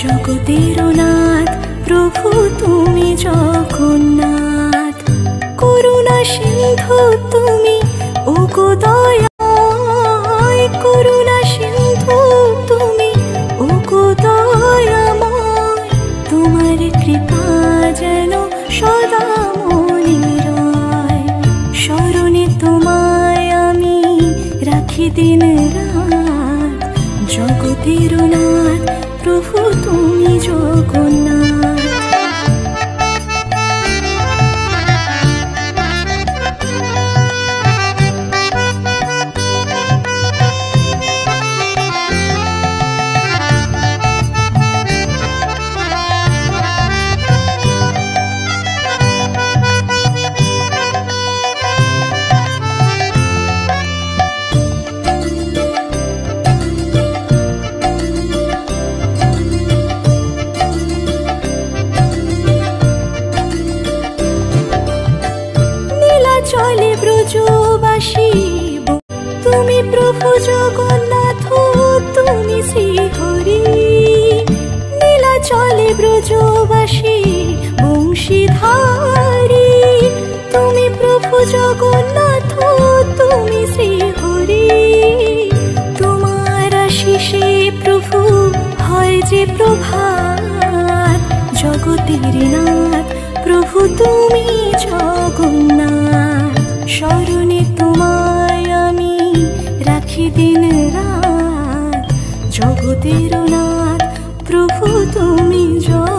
জগতের নাথ প্রভু তুমি জগন্নাথ, করুণা সিন্ধু তুমি ওগো দয়াময়, করুণা সিন্ধু তুমি ওগো দয়াময়, তোমার কৃপা যেন সদা মনে রয়, স্মরণে তোমায় আমি রাখি দিন রাত, জগতের নাথ প্রভু তুমি জগন্নাথ। চলে ব্রজবাসী তুমি প্রভু জগন্নাথ, তুমি শ্রীহরি, নীলা চলে ব্রজবাসী বংশীধারী, তুমি প্রভু জগন্নাথ, তুমি শ্রীহরি, তোমার আশিসে প্রভু হয় যে প্রভাত, জগতের নাথ প্রভু তুমি জগন্নাথ, স্মরণে তোমায় আমি রাখি দিন রাত, জগতের নাথ প্রভু তুমি জগন্নাথ।